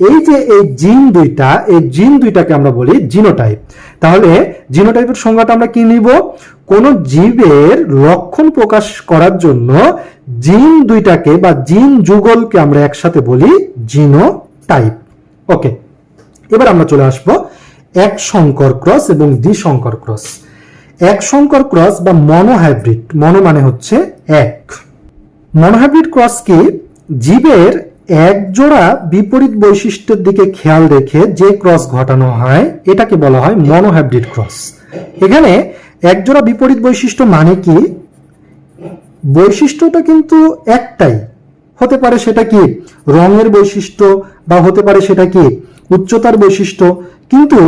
S1: এই যে এই জিন দুইটা, এই জিন দুইটাকে আমরা বলি জিনোটাইপ। তাহলে জিনোটাইপের সংজ্ঞাটা আমরা কি নিব? কোন জীবের লক্ষণ প্রকাশ করার জন্য জিন দুইটাকে বা জিন যুগলকে আমরা একসাথে বলি জিনোটাইপ। ওকে, এবার আমরা চলে আসব এক সংকর ক্রস এবং দ্বিসংকর ক্রস। এক সংকর ক্রস বা মনোহাইব্রিড, মনো মানে হচ্ছে এক। মনোহাইব্রিড ক্রস কি? জীবের এক জোড়া বিপরীত বৈশিষ্ট্যের দিকে খেয়াল রেখে যে ক্রস ঘটানো হয় এটাকে বলা হয় মনোহাইব্রিড ক্রস। এখানে এক জোড়া বিপরীত বৈশিষ্ট্য মানে কি? বৈশিষ্ট্যটা কিন্তু একটাই, হতে পারে সেটা কি রঙের বৈশিষ্ট্য বা হতে পারে সেটা কি উচ্চতার বৈশিষ্ট্য, কিন্তু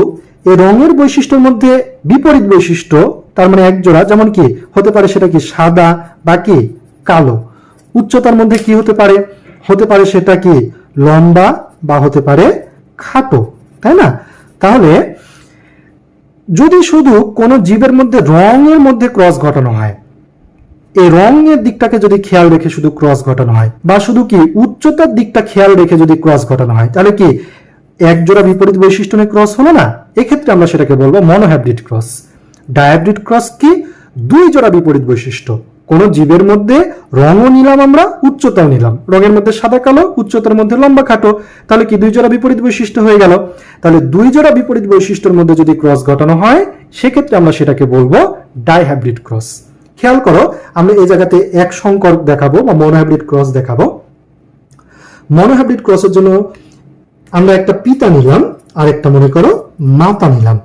S1: এই রঙের বৈশিষ্ট্যের মধ্যে বিপরীত বৈশিষ্ট্য তার মানে এক জোড়া, যেমন কি হতে পারে সেটা কি সাদা বা কি কালো। উচ্চতার মধ্যে কি হতে পারে? হতে পারে সেটা কি লম্বা বা হতে পারে খাটো, তাই না? তাহলে যদি শুধু কোন জীবের মধ্যে রঙের মধ্যে ক্রস ঘটানো হয়, এই রঙের দিকটাকে যদি খেয়াল রেখে শুধু ক্রস ঘটানো হয়, বা শুধু কি উচ্চতার দিকটা খেয়াল রেখে যদি ক্রস ঘটানো হয়, তাহলে কি এক জোড়া বিপরীত বৈশিষ্ট্য নিয়ে ক্রস হলো না? এক্ষেত্রে আমরা সেটাকে বলবো মনোহাইব্রিড ক্রস। ডায়াব্রিড ক্রস কি? দুই জোড়া বিপরীত বৈশিষ্ট্য, কোন জীবের মধ্যে রঙও নিলাম আমরা, উচ্চতাও নিলাম, রঙের মধ্যে সাদা কালো, উচ্চতার মধ্যে লম্বা খাটো, তাহলে কি দুই জোড়া বিপরীত বৈশিষ্ট্য হয়ে গেল। তাহলে দুই জোড়া বিপরীত বৈশিষ্ট্যের মধ্যে যদি ক্রস ঘটানো হয় সেক্ষেত্রে আমরা সেটাকে বলবো ডাইহাইব্রিড ক্রস। খেয়াল করো, আমরা এই জায়গাতে এক সংকর দেখাবো বা মনোহাইব্রিড ক্রস দেখাবো। মনোহাইব্রিড ক্রসের জন্য আমরা একটা পিতা নিলাম আর একটা মনে করো মাতা নিলাম।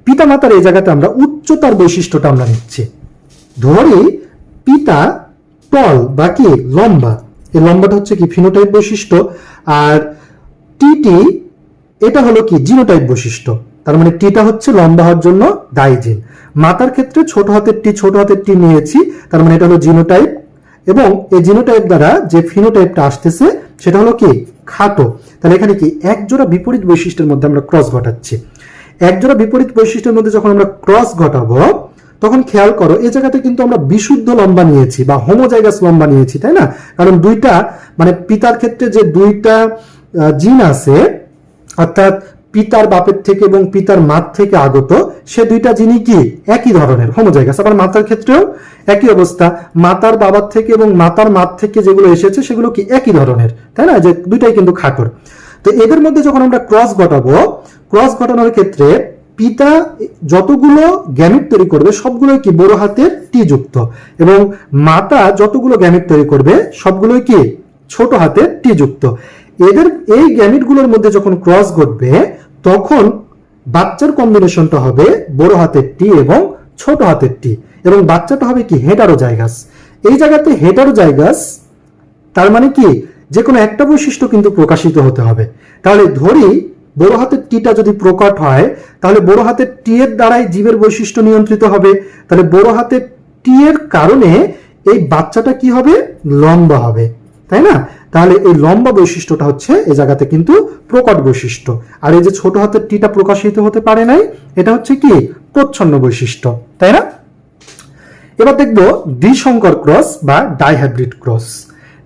S1: পিতা মাতার এই জায়গাতে আমরা উচ্চতার বৈশিষ্ট্যটা আমরা নিচ্ছি। ধরি পিতা টল বা কি লম্বা, এই লম্বাটা হচ্ছে কি ফিনোটাইপ বৈশিষ্ট্য, আর টিটি এটা হলো কি জিনোটাইপ বৈশিষ্ট্য। তার মানে টিটা হচ্ছে লম্বা হওয়ার জন্য দায়ী জিন। মাতার ক্ষেত্রে ছোট হাতের টি নিয়েছি, তার মানে এটা হলো জিনোটাইপ, এবং এই জিনোটাইপ দ্বারা যে ফিনোটাইপটা আসতেছে সেটা হলো কি খাটো। তাহলে এখানে কি এক জোড়া বিপরীত বৈশিষ্ট্যের মধ্যে আমরা ক্রস ঘটাচ্ছি। এক জোড়া বিপরীত বৈশিষ্ট্যের মধ্যে যখন আমরা ক্রস ঘটাবো তখন খেয়াল করো এই জায়গাতে কিন্তু আমরা বিশুদ্ধ লম্বা নিয়েছি বা হোমোজাইগাস লম্বা নিয়েছি, তাই না? কারণ দুইটা মানে পিতার ক্ষেত্রে যে দুইটা জিন আছে, অর্থাৎ পিতার বাপের থেকে এবং পিতার মাত থেকে আগত, সে দুইটা জিনই কি একই ধরনের হোমোজাইগাস। আবার মাতার ক্ষেত্রেও একই অবস্থা, মাতার বাবার থেকে এবং মাতার মাত থেকে যেগুলো এসেছে সেগুলো কি একই ধরনের, তাই না? যে দুইটাই কিন্তু খাটোর। তো এদের মধ্যে যখন আমরা ক্রস ঘটাবো, ক্রস ঘটানোর ক্ষেত্রে পিতা যতগুলো গ্যামিট তৈরি করবে সবগুলোই কি বড় হাতের টি যুক্ত, এবং মাতা যতগুলো গ্যামিট তৈরি করবে সবগুলোই কি ছোট হাতের টি যুক্ত। এদের এই গ্যামিটগুলোর মধ্যে যখন ক্রস ঘটবে তখন বাচ্চার কম্বিনেশনটা হবে বড় হাতের টি এবং ছোট হাতের টি, এবং বাচ্চাটা হবে কি হেটারোজাইগাস। এই জায়গাতে হেটারোজাইগাস তার মানে কি যে কোনো একটা বৈশিষ্ট্য কিন্তু প্রকাশিত হতে হবে। তাহলে ধরি বড় হাতের টিটা যদি প্রকট হয় তাহলে বড় হাতের টি এর দ্বারাই জীবের বৈশিষ্ট্য নিয়ন্ত্রিত হবে। তাহলে বড় হাতের টি এর কারণে এই বাচ্চাটা কি হবে লম্বা হবে, তাই না? তাহলে এই লম্বা বৈশিষ্ট্যটা হচ্ছে এই জায়গাতে কিন্তু প্রকট বৈশিষ্ট্য, আর এই যে ছোট হাতের টিটা প্রকাশিত হতে পারে নাই এটা হচ্ছে কি প্রচ্ছন্ন বৈশিষ্ট্য, তাই না? এবার দেখবো দ্বিসংকর ক্রস বা ডাইহাইব্রিড ক্রস।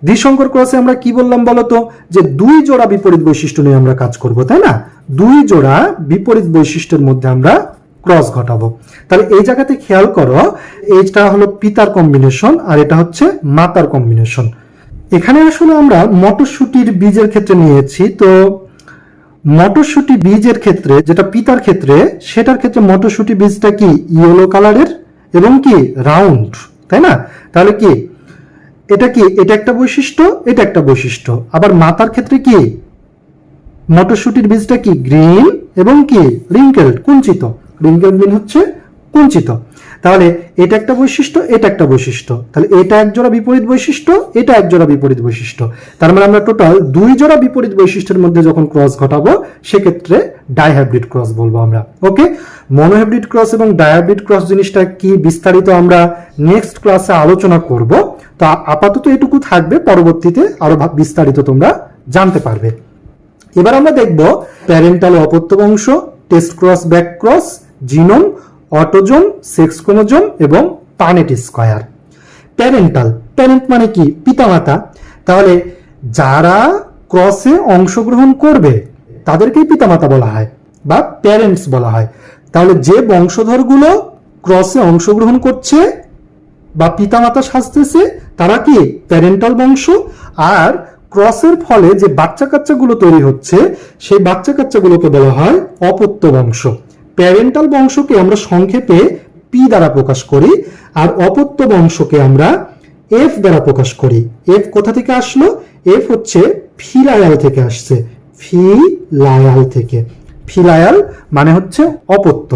S1: দ্বিসংকর ক্রসে আমরা কি বললাম বলতো, যে দুই জোড়া বিপরীত বৈশিষ্ট্য নিয়ে আমরা কাজ করব, তাই না? দুই জোড়া বিপরীত বৈশিষ্ট্যের মধ্যে আমরা ক্রস ঘটাবো। তাহলে এই জায়গাতে খেয়াল করো, এইটা হলো পিতার কম্বিনেশন আর এটা হচ্ছে মাতার কম্বিনেশন। এখানে আসলে আমরা মটরশুটির বীজের ক্ষেত্রে নিয়েছি। তো মটরশুটি বীজের ক্ষেত্রে, যেটা পিতার ক্ষেত্রে, সেটার ক্ষেত্রে মটরশুটি বীজটা কি ইয়েলো কালারের এবং কি রাউন্ড, তাই না? তাহলে কি এটা কি, এটা একটা বৈশিষ্ট্য, এটা একটা বৈশিষ্ট্য। আবার মাতার ক্ষেত্রে কি মটরশুটির বীজটা কি গ্রিন এবং কি রিঙ্কেলড, কুঞ্চিত। রিঙ্কেলড মিন হচ্ছে কুঞ্চিত। তাহলে এটা একটা বৈশিষ্ট্য, এটা একটা বৈশিষ্ট্য। তাহলে এটা এক জোড়া বিপরীত বৈশিষ্ট্য, এটা এক জোড়া বিপরীত বৈশিষ্ট্য। তার মানে আমরা টোটাল দুই জোড়া বিপরীত বৈশিষ্ট্যের মধ্যে যখন ক্রস ঘটাবো সেক্ষেত্রে ডাইহাইব্রিড ক্রস বলবো আমরা। ওকে, মনোহাইব্রিড ক্রস এবং ডাইহাইব্রিড ক্রস জিনিসটা কি বিস্তারিত আমরা নেক্সট ক্লাসে আলোচনা করব। তো আপাতত এটুকু থাকবে, পরবর্তীতে আরো বিস্তারিত তোমরা জানতে পারবে। এবার আমরা দেখব প্যারেন্টাল অপত্য বংশ, test cross, back cross, genome, autosome, sex chromosome এবং পানেট স্কয়ার। প্যারেন্টাল, প্যারেন্ট মানে কি পিতামাতা। তাহলে যারা ক্রসে অংশগ্রহণ করবে তাদেরকেই পিতামাতা বলা হয় বা প্যারেন্টস বলা হয়। তাহলে যে বংশধরগুলো ক্রসে অংশগ্রহণ করছে বা পিতামাতা সাজতেছে তারা কি প্যারেন্টাল বংশ। আর ক্রসের ফলে যে বাচ্চা কাচ্চাগুলো তৈরি হচ্ছে সেই বাচ্চা কাচ্চাগুলোকে বলা হয় অপত্য বংশ। প্যারেন্টাল বংশকে আমরা সংক্ষেপে পি দ্বারা প্রকাশ করি আর অপত্য বংশকে আমরা এফ দ্বারা প্রকাশ করি। এফ কোথা থেকে আসলো? এফ হচ্ছে ফিলায়াল থেকে আসছে, ফিলায়াল থেকে। ফিলায়াল মানে হচ্ছে অপত্য,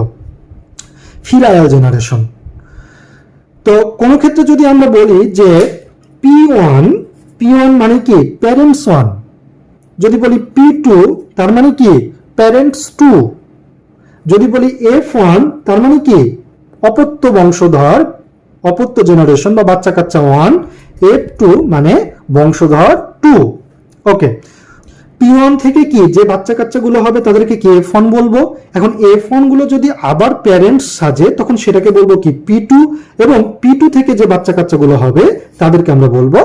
S1: ফিলায়াল জেনারেশন। তো কোন ক্ষেত্রে যদি আমরা বলি যে P1 মানে কি প্যারেন্টস 1, যদি বলি P2 তার মানে কি প্যারেন্টস 2, যদি বলি F1 তার মানে কি অপত্য বংশধর, অপত্য জেনারেশন বা বাচ্চা কাচ্চা 1, F2 মানে বংশধর 2। ওকে, P1 থেকে কি যে বাচ্চা কাচ্চাগুলো হবে তাদেরকে কি F1 বলবো। এখন F1 গুলো যদি আবার প্যারেন্টস সাজে তখন সেটাকে বলবো কি P2, এবং P2 থেকে যে বাচ্চা কাচ্চাগুলো হবে তাদেরকে আমরা বলবো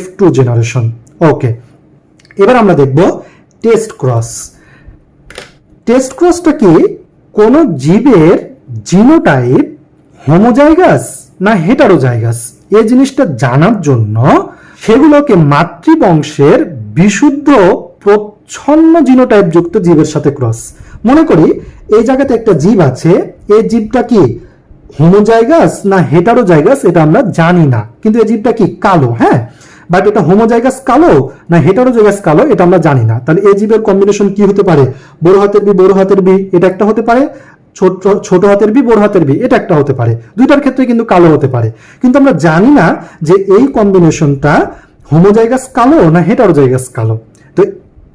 S1: F2 জেনারেশন। ওকে, এবার আমরা দেখব টেস্ট ক্রস। টেস্ট ক্রসটা কি কোন জীবের জিনোটাইপ হোমোজাইগাস না হেটারোজাইগাস এই জিনিসটা জানার জন্য সেগুলোকে মাতৃবংশের বিশুদ্ধ প্রচ্ছন্ন জিনোটাইপ যুক্ত জীবের সাথে ক্রস। মনে করি এই জায়গাতে একটা জীব আছে, এই জীবটা কি হোমোজাইগাস না হেটারোজাইগাস এটা আমরা জানি না, কিন্তু এই জীবটা কি কালো, হ্যাঁ, বাট এটা হোমোজাইগাস কালো না হেটারোজাইগাস কালো এটা আমরা জানি না। তাহলে এই জীবের কম্বিনেশন কি হতে পারে? বড় হাতের বি বড় হাতের বি এটা একটা হতে পারে, ছোট হাতের বি বড় হাতের বি এটা একটা হতে পারে। দুইটার ক্ষেত্রে কিন্তু কালো হতে পারে, কিন্তু আমরা জানি না যে এই কম্বিনেশনটা হোমোজাইগাস কালো না হেটারোজাইগাস কালো। তো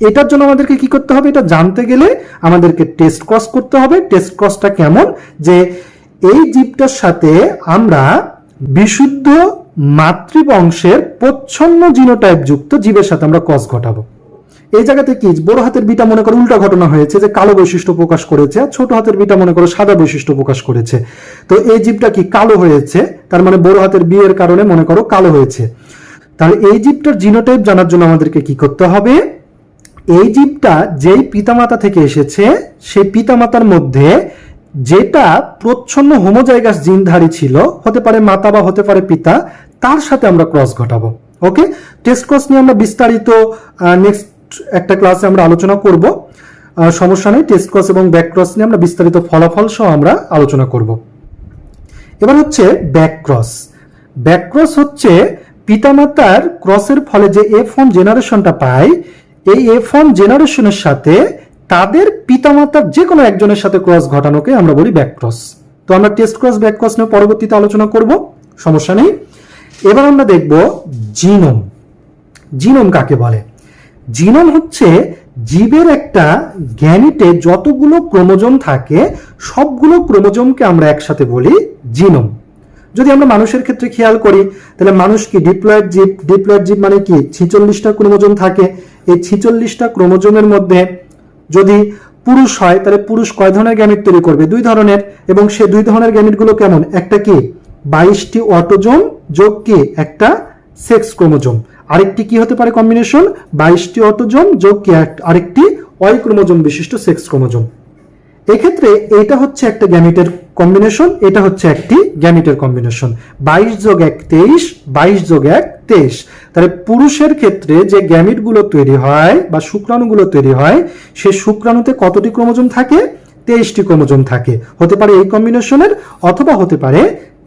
S1: এটার জন্য আমাদেরকে কি করতে হবে? এটা জানতে গেলে আমাদেরকে টেস্ট ক্রস করতে হবে। টেস্ট ক্রসটা কেমন? যে এই জীবটার সাথে আমরা বিশুদ্ধ মাতৃবংশের প্রচ্ছন্ন জিনোটাইপ যুক্ত জীবের সাথে আমরা ক্রস ঘটাবো। এই জায়গাতে কি বড় হাতের বিটা মনে করো উল্টা ঘটনা হয়েছে, যে কালো বৈশিষ্ট্য প্রকাশ করেছে, আর ছোট হাতের বিটা মনে করো সাদা বৈশিষ্ট্য প্রকাশ করেছে। তো এই জীবটা কি কালো হয়েছে, তার মানে বড় হাতের বি এর কারণে মনে করো কালো হয়েছে। তাহলে এই জীবটার জিনোটাইপ জানার জন্য আমাদেরকে কি করতে হবে? এই জীবটা যেই পিতামাতা থেকে এসেছে সেই পিতামাতার মধ্যে যেটা প্রচ্ছন্ন হোমোজাইগাস জিনধারী ছিল, হতে পারে মাতা বা হতে পারে পিতা, তার সাথে আমরা ক্রস ঘটাবো। ওকে, টেস্ট ক্রস নিয়ে আমরা বিস্তারিত নেক্সট একটা ক্লাসে আমরা আলোচনা করব, সমস্যা নেই। টেস্ট ক্রস এবং ব্যাক ক্রস নিয়ে আমরা বিস্তারিত ফলাফল সহ আমরা আলোচনা করব। এবার হচ্ছে ব্যাক ক্রস। ব্যাক ক্রস হচ্ছে পিতামাতার ক্রসের ফলে যে F1 জেনারেশনটা পায়, এই F1 জেনারেশনের সাথে তাদের পিতামাতার যে কোনো একজনের সাথে ক্রস ঘটানোকে আমরা বলি ব্যাক ক্রস। তো আমরা টেস্ট ক্রস ব্যাক ক্রস নিয়ে পরবর্তীতে আলোচনা করব, সমস্যা নেই। এবার আমরা দেখব জিনোম। জিনোম কাকে বলে? জিনোম হচ্ছে জীবের একটা গ্যামিটে যতগুলো ক্রোমোজোম থাকে সবগুলো ক্রোমোজোমকে আমরা একসাথে বলি জিনোম। যদি আমরা মানুষের ক্ষেত্রে খেয়াল করি তাহলে মানুষ কি ডিপ্লয়েড জীব। ডিপ্লয়েড জীব মানে কি 46টা ক্রোমোজোম থাকে। এই 46টা ক্রোমোজোমের মধ্যে যদি পুরুষ হয় তাহলে পুরুষ কয় ধরনের গ্যামিট তৈরি করবে? 2 ধরনের। এবং সেই 2 ধরনের গ্যামিট গুলো কেমন? একটা কি 22টি অটোজোম যোগ কি একটা সেক্স ক্রোমোজোম, আরেকটি কি হতে পারে কম্বিনেশন, 22টি অটোজোম যোগ কি আরেকটি ওয়াই ক্রোমোজোম বিশিষ্ট সেক্স ক্রোমোজোম। এক্ষেত্রে এটা হচ্ছে একটা গ্যামিটের কম্বিনেশন, এটা হচ্ছে একটি গ্যামিটের কম্বিনেশন। 22 যোগ 1 23, 22 যোগ 1 23। তাহলে পুরুষের ক্ষেত্রে যে গ্যামিটগুলো তৈরি হয় বা শুক্রাণুগুলো তৈরি হয়, সেই শুক্রাণুতে কতটি ক্রোমোজোম থাকে? 23টি ক্রোমোজোম থাকে। হতে পারে এই কম্বিনেশনের অথবা হতে পারে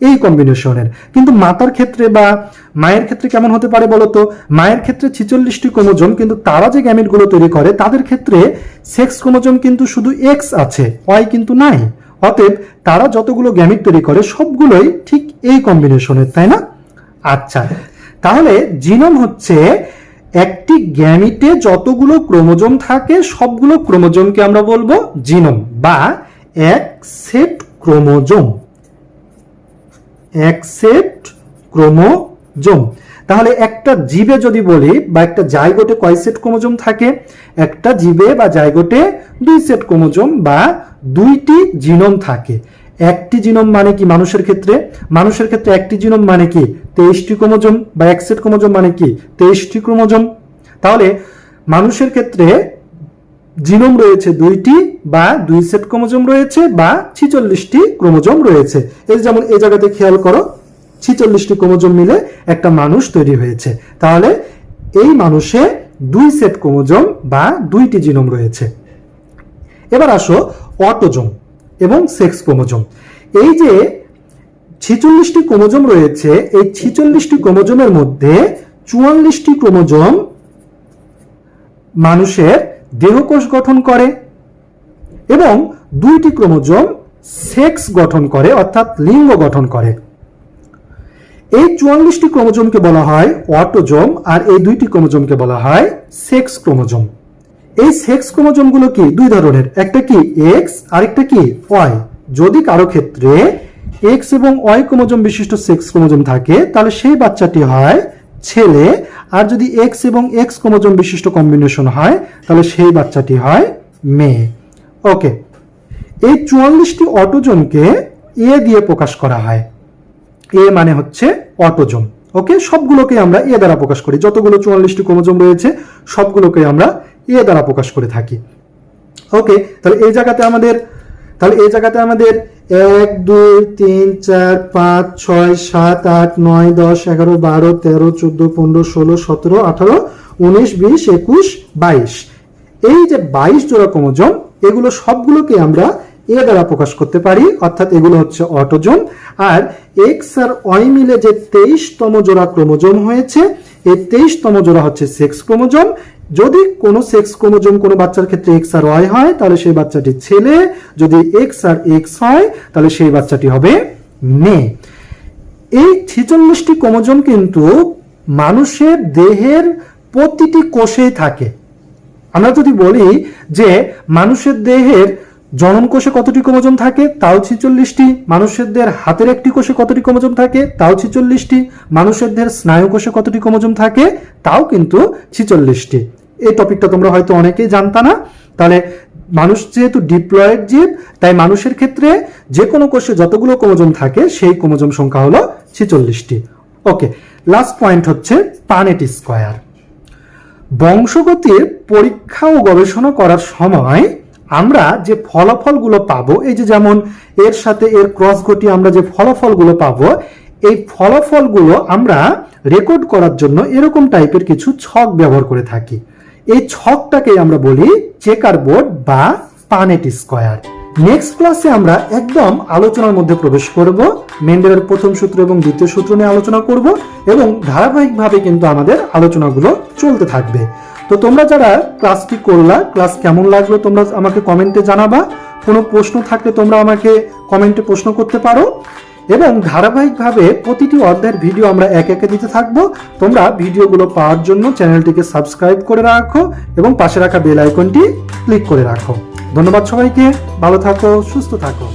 S1: এই কম্বিনেশনের। কিন্তু মাতার ক্ষেত্রে বা মায়ের ক্ষেত্রে কেমন হতে পারে বলতো? মায়ের ক্ষেত্রে 46টি ক্রোমোজোম, কিন্তু তারা যে গ্যামিটগুলো তৈরি করে তাদের ক্ষেত্রে সেক্স ক্রোমোজোম কিন্তু শুধু এক্স আছে, ওয়াই কিন্তু নাই। অতএব তারা যতগুলো গ্যামিট তৈরি করে সবগুলোই ঠিক এই কম্বিনেশনের, তাই না? আচ্ছা, তাহলে জিনোম হচ্ছে একটি গ্যামিটে যতগুলো ক্রোমোজোম থাকে সবগুলো ক্রোমোজোমকে আমরা বলবো জিনোম বা এক সেট ক্রোমোজোম, এক সেট ক্রোমোজোম। তাহলে একটা জীবে যদি বলি বা একটা জাইগোটে কয় সেট ক্রোমোজোম থাকে? একটা জীবে বা জাইগোটে 2 সেট ক্রোমোজোম বা 2টি জিনোম থাকে। একটি জিনোম মানে কি মানুষের ক্ষেত্রে? মানুষের ক্ষেত্রে একটি জিনোম মানে কি 23টি ক্রোমোজোম বা এক সেট ক্রোমোজোম মানে কি 23টি ক্রোমোজোম। তাহলে মানুষের ক্ষেত্রে জিনোম রয়েছে 2টি বা 2 সেট ক্রোমোজোম রয়েছে বা 46টি ক্রোমোজোম রয়েছে। এই যেমন এই জায়গাতে খেয়াল করো, 46টি ক্রোমোজোম মিলে একটা মানুষ তৈরি হয়েছে। তাহলে এই মানুষে 2 সেট ক্রোমোজোম বা 2টি জিনোম রয়েছে। এবার আসো অটোজোম এবং সেক্স ক্রোমোজোম। এই যে 46টি ক্রোমোজোম রয়েছে, এই 46টি ক্রোমোজোমের মধ্যে 44টি ক্রোমোজোম মানুষের দেহকোষ গঠন করে এবং 2টি ক্রোমোজোম সেক্স গঠন করে, অর্থাৎ লিঙ্গ গঠন করে। এই 44টি ক্রোমোজোমকে বলা হয় অটোজোম আর এই 2টি ক্রোমোজোমকে বলা হয় সেক্স ক্রোমোজোম। এই সেক্স ক্রোমোজোমগুলো কি 2 ধরনের, একটা কি এক্স আর একটা কি ওয়াই। যদি কারো ক্ষেত্রে এক্স এবং ওয়াই ক্রোমোজোম বিশিষ্ট সেক্স ক্রোমোজোম থাকে তাহলে সেই বাচ্চাটি হয় ছেলে, আর যদি এক্স এবং এক্স ক্রোমোজোম বিশিষ্ট কম্বিনেশন হয় তাহলে সেই বাচ্চাটি হয় মেয়ে। ওকে, এই 44টি অটোজোমকে এ দিয়ে প্রকাশ করা হয়। এ মানে হচ্ছে অটোজোম। ওকে, সবগুলোকে আমরা এ দ্বারা প্রকাশ করি। যতগুলো 44টি ক্রোমোজোম রয়েছে সবগুলোকে আমরা এ দ্বারা প্রকাশ করে থাকি। ওকে, তাহলে এই জায়গাতে আমাদের 1 2 3 4 5 6 7 8 9 10 11 12 13 14 15 16 17 18 19 20 21 22। এই যে 22 জোড়া ক্রোমোজোম, এগুলো সবগুলোকে আমরা এ দ্বারা প্রকাশ করতে পারি, অর্থাৎ এগুলো হচ্ছে অটোজোম। আর এক্স আর ওয়াই মিলে যে 23তম জোড়া ক্রোমোজোম হয়েছে, এই 23তম জোড়া হচ্ছে সেক্স ক্রোমোজোম। যদি কোনো সেক্স ক্রোমোজোম কোনো বাচ্চার ক্ষেত্রে এক্স আর ওয়াই হয় তাহলে সেই বাচ্চাটি ছেলে, যদি এক্স আর এক্স হয় তাহলে সেই বাচ্চাটি হবে মেয়ে। এই 46টি ক্রোমোজোম কিন্তু মানুষের দেহের প্রতিটি কোষেই থাকে। আমরা যদি বলি যে মানুষের দেহের জনন কোষে কতটি ক্রোমোজোম থাকে, তাও 46টি। মানুষের দেহের হাতের একটি কোষে কতটি ক্রোমোজোম থাকে, তাও 46টি। মানুষের দেহের স্নায়ু কোষে কতটি ক্রোমোজোম থাকে, তাও কিন্তু 46টি। এই টপিকটা তোমরা হয়তো অনেকেই জানতা না। তাহলে মানুষ যেহেতু ডিপ্লয়েড জীব, তাই মানুষের ক্ষেত্রে যে কোনো কোষে যতগুলো ক্রোমোজোম থাকে সেই ক্রোমোজোম সংখ্যা হলো 46টি। ওকে, লাস্ট পয়েন্ট হচ্ছে পানেট স্কয়ার। বংশগতির পরীক্ষা ও গবেষণা করার সময় আমরা যে ফলাফলগুলো পাবো, এই যে যেমন এর সাথে এর ক্রস ঘটিয়ে আমরা যে ফলাফলগুলো পাবো, এই ফলাফলগুলো আমরা রেকর্ড করার জন্য এরকম টাইপের কিছু ছক ব্যবহার করে থাকি। এই ছকটাকে আমরা বলি চেকার বোর্ড বা পানেট স্কয়ার। নেক্সট ক্লাসে আমরা একদম আলোচনার মধ্যে প্রবেশ করব। মেন্ডেলের প্রথম সূত্র এবং দ্বিতীয় সূত্র নিয়ে আলোচনা করব এবং ধারাবাহিকভাবে কিন্তু আমাদের আলোচনাগুলো চলতে থাকবে। তো তোমরা যারা ক্লাসটি করলা, ক্লাস কেমন লাগলো তোমরা আমাকে কমেন্টে জানাবা। কোনো প্রশ্ন থাকলে তোমরা আমাকে কমেন্টে প্রশ্ন করতে পারো এবং ধারাবাহিকভাবে প্রতিটি অধ্যায়ের ভিডিও আমরা একে একে দিতে থাকবো। তোমরা ভিডিওগুলো পাওয়ার জন্য চ্যানেলটিকে সাবস্ক্রাইব করে রাখো এবং পাশে রাখা বেল আইকনটি ক্লিক করে রাখো। ধন্যবাদ সবাইকে, ভালো থাকো, সুস্থ থাকো।